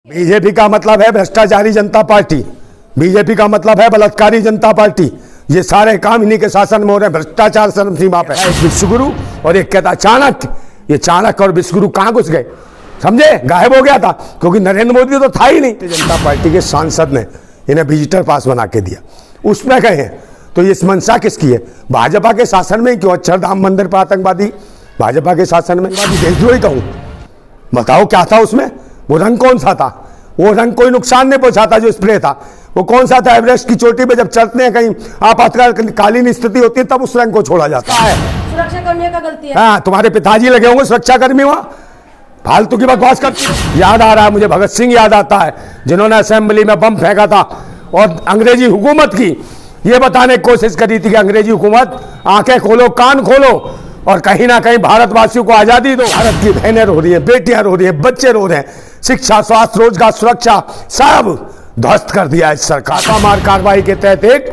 BJP का मतलब है भ्रष्टाचारी जनता पार्टी, बीजेपी का मतलब है बलात्कारी जनता पार्टी। ये सारे काम इन्हीं के शासन में हो रहे हैं। भ्रष्टाचार चरम सीमा पे। एक विश्वगुरु और एक कहता चाणक्य। ये चाणक्य और विश्वगुरु कहाँ घुस गए, समझे? गायब हो गया था, क्योंकि नरेंद्र मोदी तो था ही नहीं। जनता पार्टी के सांसद ने इन्हें विजिटर पास बना के दिया, उसमें गए। तो ये मंशा किसकी है? भाजपा के शासन में क्यों? अक्षरधाम मंदिर पर आतंकवादी भाजपा के शासन में देशद्रोही कहूं? बताओ क्या था उसमें? वो रंग कौन सा था? वो रंग कोई नुकसान नहीं पहुंचाता। जो स्प्रे था वो कौन सा था? एवरेस्ट की चोटी पे जब चढ़ते हैं, कहीं आपातकालीन स्थिति होती है, तब उस रंग को छोड़ा जाता है। सुरक्षा कर्मियों का गलती है। हाँ, तुम्हारे पिताजी लगे होंगे सुरक्षा कर्मी वहां, फालतू की बकवास करते। याद आ रहा है मुझे, भगत सिंह याद आता है, जिन्होंने असेंबली में बम फेंका था और अंग्रेजी हुकूमत की ये बताने की कोशिश करी थी कि अंग्रेजी हुकूमत आंखें खोलो, कान खोलो और कहीं ना कहीं भारतवासियों को आजादी दो। भारत की बहनें रो रही हैं, बेटियां रो रही हैं, बच्चे रो रहे हैं। शिक्षा, स्वास्थ्य, रोजगार, सुरक्षा सब ध्वस्त कर दिया है सरकार। मार कार्रवाई के तहत एक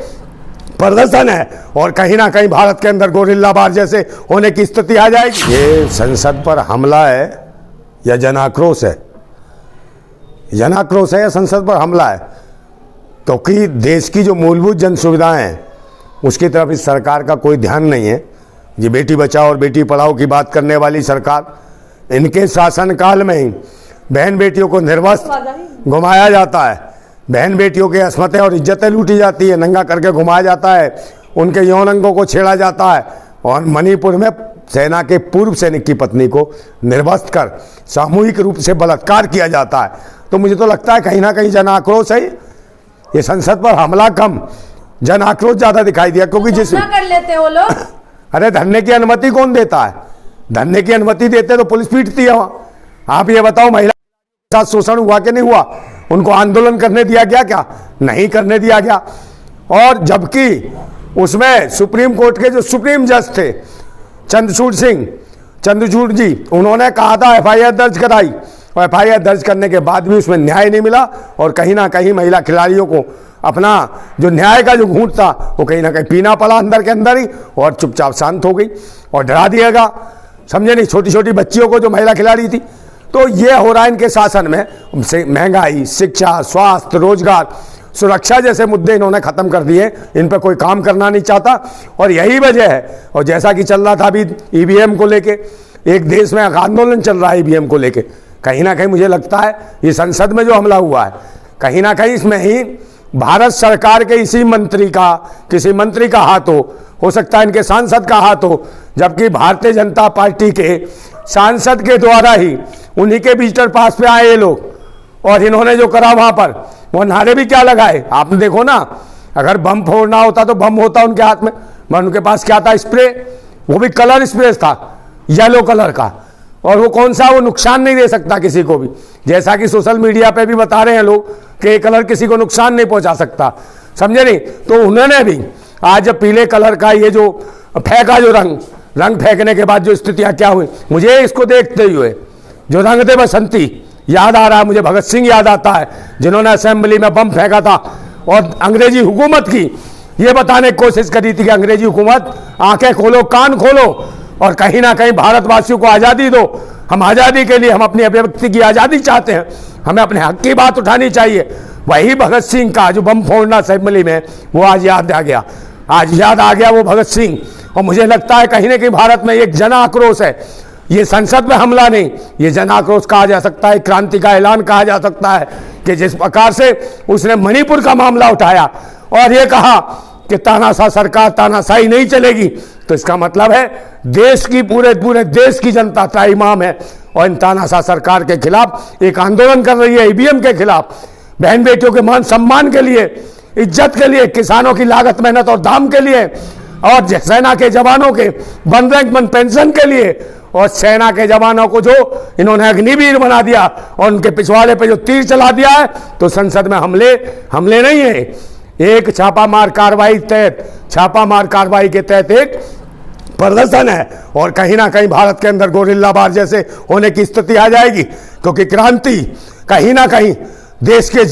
प्रदर्शन है और कहीं ना कहीं भारत के अंदर गोरिल्ला बार जैसे होने की स्थिति आ जाएगी। ये संसद पर हमला है या जन आक्रोश है? जन आक्रोश है या संसद पर हमला है? क्योंकि देश की जो मूलभूत जन सुविधाएं हैं उसकी तरफ इस सरकार का कोई ध्यान नहीं है। ये बेटी बचाओ और बेटी पढ़ाओ की बात करने वाली सरकार, इनके शासनकाल में ही बहन बेटियों को निर्वस्त्र घुमाया जाता है, बहन बेटियों के अस्मतें और इज्जतें लूटी जाती है, नंगा करके घुमाया जाता है, उनके यौन अंगों को छेड़ा जाता है। और मणिपुर में सेना के पूर्व सैनिक की पत्नी को निर्वस्त्र कर सामूहिक रूप से बलात्कार किया जाता है। तो मुझे तो लगता है कहीं ना कहीं जन आक्रोश है। ये संसद पर हमला कम, जन आक्रोश ज्यादा दिखाई दिया, क्योंकि जिस कर लेते हैं वो लोग। अरे धरने की अनुमति कौन देता है? धरने की अनुमति देते तो पुलिस पीटती है वहां। आप ये बताओ, महिला के साथ शोषण हुआ कि नहीं हुआ? उनको आंदोलन करने दिया गया क्या? नहीं करने दिया गया। और जबकि उसमें सुप्रीम कोर्ट के जो सुप्रीम जज थे चंद्रचूड़ जी, उन्होंने कहा था एफआईआर दर्ज कराई, और एफआईआर दर्ज करने के बाद भी उसमें न्याय नहीं मिला। और कहीं ना कहीं महिला खिलाड़ियों को अपना जो न्याय का जो घूंट था वो कहीं ना कहीं पीना पड़ा अंदर के अंदर ही, और चुपचाप शांत हो गई और डरा दिया गया, समझे नहीं? छोटी छोटी बच्चियों को जो महिला खिलाड़ी थी। तो ये हो रहा है इनके शासन में। महंगाई, शिक्षा, स्वास्थ्य, रोजगार, सुरक्षा जैसे मुद्दे इन्होंने खत्म कर दिए। इन पर कोई काम करना नहीं चाहता और यही वजह है। और जैसा कि चल रहा था अभी ईवीएम को लेके, एक देश में आंदोलन चल रहा है ईवीएम को लेके, कहीं ना कहीं मुझे लगता है ये संसद में जो हमला हुआ है, कहीं ना कहीं इसमें ही भारत सरकार के इसी मंत्री का, किसी मंत्री का हाथ हो सकता है इनके सांसद का हाथ हो। जबकि भारतीय जनता पार्टी के सांसद के द्वारा ही उन्हीं के विजिटर पास पे आए ये लोग, और इन्होंने जो करा वहां पर, वो नारे भी क्या लगाए आपने देखो ना। अगर बम फोड़ना होता तो बम होता उनके हाथ में, मगर उनके पास क्या था? स्प्रे, वो भी कलर स्प्रे था, येलो कलर का। और वो कौन सा? वो नुकसान नहीं दे सकता किसी को भी, जैसा कि सोशल मीडिया पे भी बता रहे हैं लोग कि ये कलर किसी को नुकसान नहीं पहुंचा सकता, समझे नहीं? तो उन्होंने भी आज जब पीले कलर का ये जो फेंका, जो रंग फेंकने के बाद जो स्थितियां क्या हुई, मुझे इसको देखते हुए जो रंग दे बसंती याद आ रहा है मुझे, भगत सिंह याद आता है, जिन्होंने असेंबली में बम फेंका था और अंग्रेजी हुकूमत की ये बताने की कोशिश करी थी कि अंग्रेजी हुकूमत आंखें खोलो, कान खोलो और कहीं ना कहीं भारतवासियों को आज़ादी दो। हम आज़ादी के लिए, हम अपनी अभिव्यक्ति की आज़ादी चाहते हैं, हमें अपने हक की बात उठानी चाहिए। वही भगत सिंह का जो बम फोड़ना असेंबली में, वो आज याद आ गया, आज याद आ गया वो भगत सिंह। और मुझे लगता है कहीं ना कहीं भारत में एक जन आक्रोश है। ये संसद में हमला नहीं, ये जन आक्रोश कहा जा सकता है, क्रांति का ऐलान कहा जा सकता है कि जिस प्रकार से उसने मणिपुर का मामला उठाया और ये कहा कि तानाशाह सरकार, तानाशाही नहीं चलेगी, तो इसका मतलब है देश की पूरे देश की जनता त्राहिमाम है और इन तानाशाह सरकार के खिलाफ एक आंदोलन कर रही है, ईवीएम के खिलाफ, बहन बेटियों के मान सम्मान के लिए, इज्जत के लिए, किसानों की लागत, मेहनत और दाम के लिए, और सेना के जवानों के वन रैंक वन पेंशन के लिए, और सेना के जवानों को जो इन्होंने अग्निवीर बना दिया और उनके पिछवाड़े पे जो तीर चला दिया है। तो संसद में हमले नहीं है, एक छापामार कार्रवाई के तहत एक प्रदर्शन है और कहीं ना कहीं भारत के अंदर गोरिल्ला बार जैसे होने की स्थिति आ जाएगी। क्योंकि क्रांति कहीं ना कहीं देश की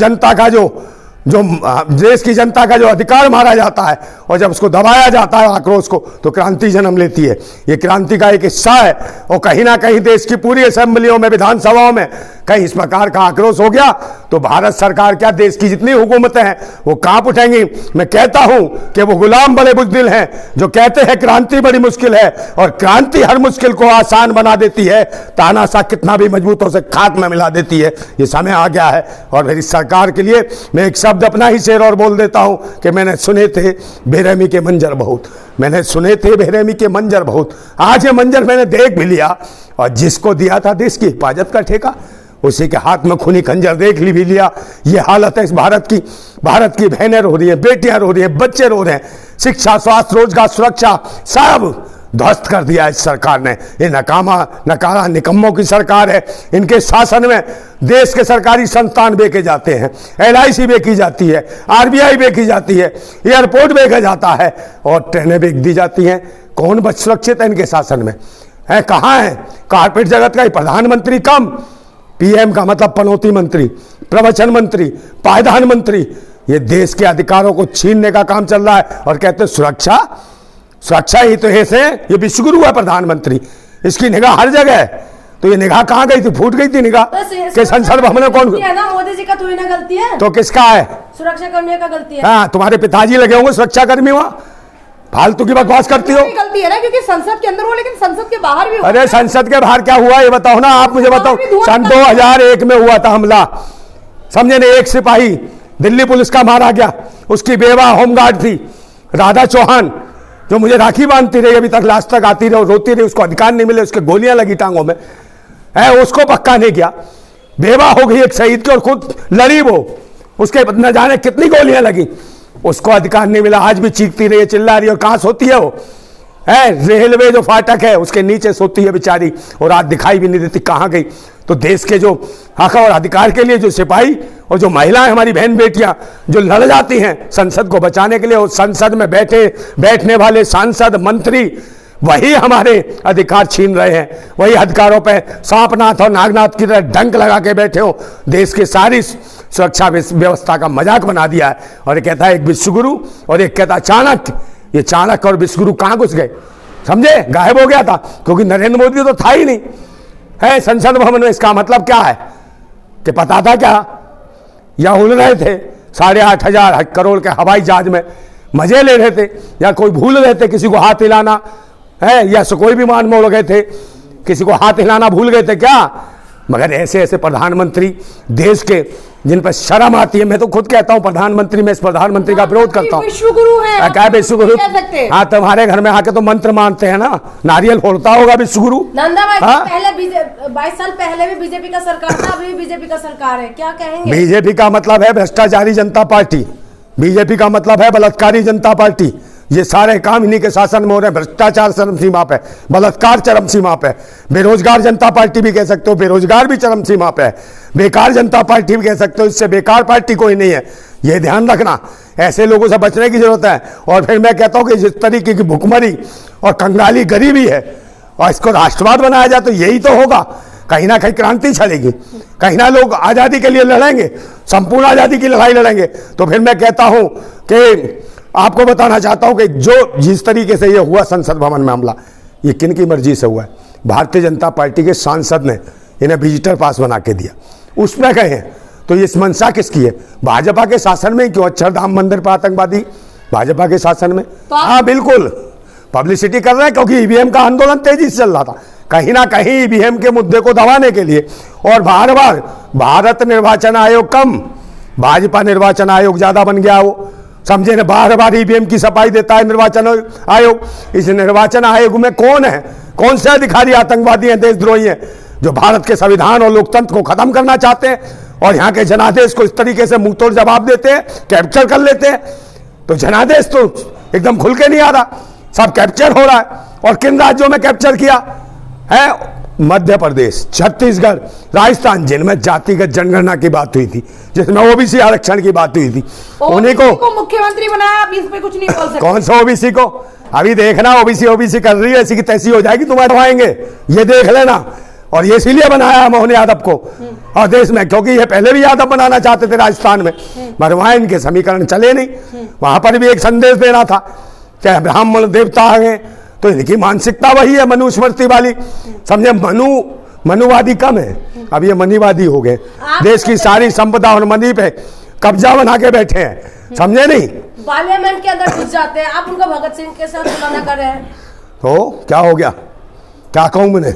जनता का जो अधिकार मारा जाता है और जब उसको दबाया जाता है आक्रोश को, तो क्रांति जन्म लेती है। ये क्रांति का एक हिस्सा है और कहीं ना कहीं देश की पूरी असेंबलियों में, विधानसभाओं में कहीं इस प्रकार का आक्रोश हो गया तो भारत सरकार क्या, देश की जितनी हुकूमतें हैं वो कांप उठेंगी। मैं कहता हूं कि वो गुलाम बड़े बुज़दिल हैं जो कहते हैं क्रांति बड़ी मुश्किल है, और क्रांति हर मुश्किल को आसान बना देती है, तानाशाह कितना भी मजबूत हो से खाक में मिला देती है। ये समय आ गया है और मेरी सरकार के लिए मैं एक शब्द अपना ही शेर और बोल देता हूं कि मैंने सुने थे बेरहमी के मंजर बहुत, मैंने सुने थे बेरहमी के मंजर बहुत, आज ये मंजर मैंने देख भी लिया, और जिसको दिया था देश की हिफाजत का ठेका उसी के हाथ में खूनी खंजर देख भी लिया। ये हालत है इस भारत की बहनें रो रही हैं, बेटियां रो रही हैं, बच्चे रो रहे हैं, शिक्षा, स्वास्थ्य, रोजगार, सुरक्षा सब ध्वस्त कर दिया इस सरकार ने। ये नकारा निकम्मों की सरकार है। इनके शासन में देश के सरकारी संस्थान बेचे जाते हैं, LIC बेची जाती है, RBI बेची जाती है, एयरपोर्ट बेचा जाता है और ट्रेनें बेच दी जाती हैं। कौन बच सुरक्षित है इनके शासन में? है कहाँ है? कारपेट जगत का ही प्रधानमंत्री कम, PM का मतलब पनौती मंत्री, प्रवचन मंत्री, पायदान मंत्री, ये देश के अधिकारों को छीनने का काम चल रहा है और कहते सुरक्षा ही तो है। ये विश्वगुरु है प्रधानमंत्री, इसकी निगाह हर जगह है। तो ये निगाह कहाँ गई थी? फूट गई थी निगाह कि संसद भवन में कौन है ना, मोदी जी का थोड़ी ना गलती है, तो किसका है? सुरक्षा कर्मियों का गलती है। हाँ, तुम्हारे पिताजी लगे होंगे सुरक्षा कर्मी, वहां फालतू की बकवास करती हो। गलती है ना, क्योंकि संसद के अंदर हो लेकिन संसद के बाहर भी हो। अरे संसद के बाहर क्या हुआ ये बताओ ना, आप मुझे बताओ। सन 2001 में हुआ था हमला, समझे ना, एक सिपाही दिल्ली पुलिस का मारा गया, उसकी बेवा होमगार्ड थी राधा चौहान, जो मुझे राखी बांधती रही, अभी तक लास्ट तक आती रही, रोती रही, उसको अधिकार नहीं मिले, उसके गोलियां लगी टांगों में, है उसको पक्का नहीं किया, बेवा हो गई एक शहीद की और खुद लड़ी वो, उसके न जाने कितनी गोलियां लगी, उसको अधिकार नहीं मिला। आज भी चीखती रही है, चिल्ला रही है, और कहां सोती है वो? है रेलवे जो फाटक है उसके नीचे सोती है बेचारी, और आज दिखाई भी नहीं देती कहां गई। तो देश के जो हक और अधिकार के लिए जो सिपाही और जो महिलाएं, हमारी बहन बेटियां जो लड़ जाती हैं संसद को बचाने के लिए, और संसद में बैठने वाले सांसद मंत्री वही हमारे अधिकार छीन रहे हैं, वही अधिकारों पे सांपनाथ और नागनाथ की तरह डंक लगा के बैठे हो, देश की सारी सुरक्षा व्यवस्था का मजाक बना दिया है। और ये कहता है एक विश्वगुरु और एक कहता चाणक्य। ये चाणक्य और विश्वगुरु कहां घुस गए? समझे, गायब हो गया था, क्योंकि नरेंद्र मोदी तो था ही नहीं है संसद भवन में। इसका मतलब क्या है कि पता था क्या, या उड़ रहे थे 8,500 करोड़ के हवाई जहाज में मजे ले रहे थे, या कोई भूल रहे थे किसी को हाथ हिलाना है, या कोई भी मान मोड़ गए थे, किसी को हाथ हिलाना भूल गए थे क्या? मगर ऐसे प्रधानमंत्री देश के, जिन पर शर्म आती है, मैं तो खुद कहता हूं प्रधानमंत्री, मैं इस प्रधानमंत्री का विरोध करता हूं। विश्वगुरु है, क्या विश्वगुरु? हाँ, तुम्हारे घर में आके तो मंत्र मानते हैं ना, नारियल फोड़ता होगा विश्वगुरु। नंदा भाई, पहले 22 साल पहले भी बीजेपी का सरकार था, अभी भी बीजेपी का सरकार है, क्या कहेंगे? बीजेपी का मतलब है भ्रष्टाचारी जनता पार्टी, बीजेपी का मतलब है बलात्कारी जनता पार्टी। ये सारे काम इन्हीं के शासन में हो रहे हैं। भ्रष्टाचार चरम सीमा पे, बलात्कार चरम सीमा पे, बेरोजगार जनता पार्टी भी कह सकते हो, बेरोजगार भी चरम सीमा पे है, बेकार जनता पार्टी भी कह सकते हो, इससे बेकार पार्टी कोई नहीं है। ये ध्यान रखना, ऐसे लोगों से बचने की जरूरत है। और फिर मैं कहता हूं कि जिस तरीके की भुखमरी और कंगाली गरीबी है, और इसको राष्ट्रवाद बनाया जाए तो यही तो होगा, कहीं ना कहीं क्रांति चलेगी, कहीं ना लोग आज़ादी के लिए लड़ेंगे, संपूर्ण आज़ादी की लड़ाई लड़ेंगे। तो फिर मैं कहता हूं कि आपको बताना चाहता हूं कि जो जिस तरीके से ये हुआ संसद भवन में हमला, ये किन की मर्जी से हुआ है? भारतीय जनता पार्टी के सांसद ने इन्हें विजिटर पास बना के दिया, उसमें गए हैं। तो ये मंशा किसकी है? भाजपा के शासन में क्यों? अक्षरधाम मंदिर पर आतंकवादी भाजपा के शासन में, हाँ बिल्कुल पब्लिसिटी कर रहे हैं, क्योंकि ईवीएम का आंदोलन तेजी से चल रहा था, कहीं ना कहीं ईवीएम के मुद्दे को दबाने के लिए। और बार बार भारत निर्वाचन आयोग कम, भाजपा निर्वाचन आयोग ज्यादा बन गया वो, समझे ना, बार बार ईवीएम की सफाई देता है निर्वाचन आयोग। इस निर्वाचन आयोग में कौन है, कौन से अधिकारी आतंकवादी हैं, देशद्रोही हैं, जो भारत के संविधान और लोकतंत्र को खत्म करना चाहते हैं और यहाँ के जनादेश को इस तरीके से मुंहतोड़ जवाब देते हैं, कैप्चर कर लेते हैं। तो जनादेश तो एकदम खुल के नहीं आ रहा, सब कैप्चर हो रहा है। और किन राज्यों में कैप्चर किया है? मध्य प्रदेश, छत्तीसगढ़, राजस्थान, जिनमें जातिगत जनगणना की बात हुई थी, जिसमें ओबीसी आरक्षण की बात हुई थी, उन्हीं को मुख्यमंत्री बनाया। आप इस पे कुछ नहीं बोल सकते। कौन सा ओबीसी को? अभी देखना, ओबीसी कर रही है, ऐसी की तैसी हो जाएगी, तुम्हें हटवाएंगे, ये देख लेना। और ये इसीलिए बनाया मोहन यादव को और देश में, क्योंकि ये पहले भी यादव बनाना चाहते थे राजस्थान में, मगर वहां इनके समीकरण चले नहीं। वहां पर भी एक संदेश देना था कि ब्राह्मण देवता आ गए, तो इनकी मानसिकता वही है मनुस्मृति वाली, समझे। मनुवादी कम है, अब ये मनीवादी हो गए। देश की सारी संपदा और मनी पे कब्जा बना के बैठे हैं, समझे नहीं? पार्लियामेंट के अंदर घुस जाते हैं, आप उनको भगत सिंह के साथ तुलना कर रहे हैं। तो क्या हो गया? क्या कहूं मैंने?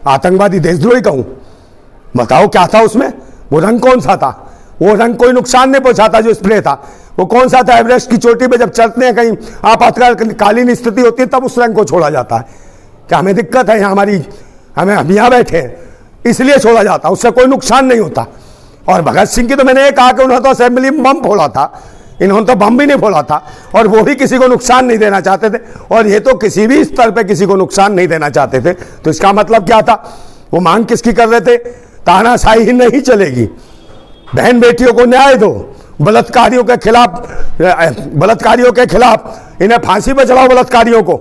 आतंकवादी देशद्रोही कहूं? बताओ क्या था उसमें? वो रंग कौन सा था? वो रंग कोई नुकसान नहीं पहुंचाता जो स्प्रे था। वो कौन सा था? एवरेस्ट की चोटी पे जब चढ़ते हैं, कहीं आपातकालीन स्थिति होती है, तब उस रंग को छोड़ा जाता है। क्या हमें दिक्कत है यहाँ? हमें हम यहाँ बैठे हैं इसलिए छोड़ा जाता, उससे कोई नुकसान नहीं होता। और भगत सिंह की तो मैंने ये कहा कि उन्होंने तो असेंबली में बम फोड़ा था, इन्होंने तो बम भी नहीं फोड़ा था, और वो भी किसी को नुकसान नहीं देना चाहते थे, और ये तो किसी भी स्तर पे किसी को नुकसान नहीं देना चाहते थे। तो इसका मतलब क्या था? वो मांग किसकी कर रहे थे? तानाशाही ही नहीं चलेगी, बहन बेटियों को न्याय दो, बलात्कारियों के खिलाफ इन्हें फांसी पर चढ़ाओ बलात्कारियों को,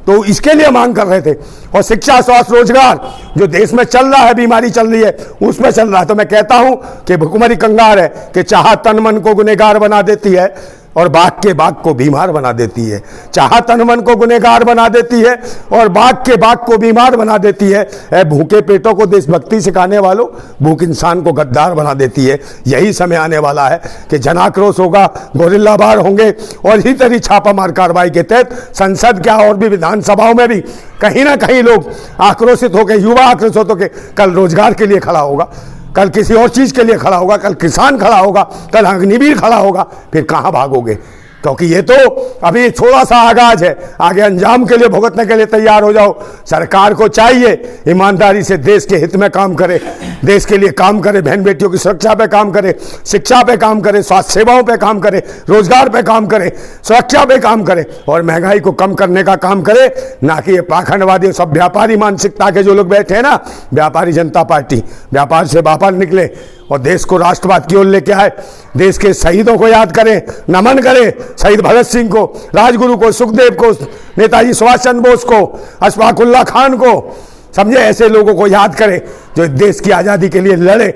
तो इसके लिए मांग कर रहे थे। और शिक्षा, स्वास्थ्य, रोजगार जो देश में चल रहा है, बीमारी चल रही है, उसमें चल रहा है। तो मैं कहता हूं कि भुखमरी कंगार है कि चाह तन मन को गुनहगार बना देती है और बाघ के बाघ को बीमार बना देती है। चाह तन मन को गुनहगार बना देती है और बाघ के बाघ को बीमार बना देती है। ऐ भूखे पेटों को देशभक्ति सिखाने वालों, भूख इंसान को गद्दार बना देती है। यही समय आने वाला है कि जनाक्रोश होगा, गोरिल्ला बार होंगे, और इसी तरह छापामार कार्रवाई के तहत संसद क्या और भी विधानसभाओं में भी कहीं ना कहीं लोग आक्रोशित होकर, युवा आक्रोशित होकर कल रोजगार के लिए खड़ा होगा, कल किसी और चीज के लिए खड़ा होगा, कल किसान खड़ा होगा, कल अग्निवीर खड़ा होगा। फिर कहां भागोगे? क्योंकि ये तो अभी थोड़ा सा आगाज है, आगे अंजाम के लिए भुगतने के लिए तैयार हो जाओ। सरकार को चाहिए ईमानदारी से देश के हित में काम करे, देश के लिए काम करे, बहन बेटियों की सुरक्षा पे काम करे, शिक्षा पे काम करे, स्वास्थ्य सेवाओं पे काम करे, रोजगार पे काम करे, सुरक्षा पे काम करे, और महंगाई को कम करने का काम करे। ना कि ये पाखंडवादी सब व्यापारी मानसिकता के जो लोग बैठे हैं ना, व्यापारी जनता पार्टी, व्यापार से बाहर निकले और देश को राष्ट्रवाद की ओर लेके आए। देश के शहीदों को याद करें, नमन करें, शहीद भगत सिंह को, राजगुरु को, सुखदेव को, नेताजी सुभाष चंद्र बोस को, अशफाकुल्ला खान को, समझे? ऐसे लोगों को याद करें जो देश की आज़ादी के लिए लड़े।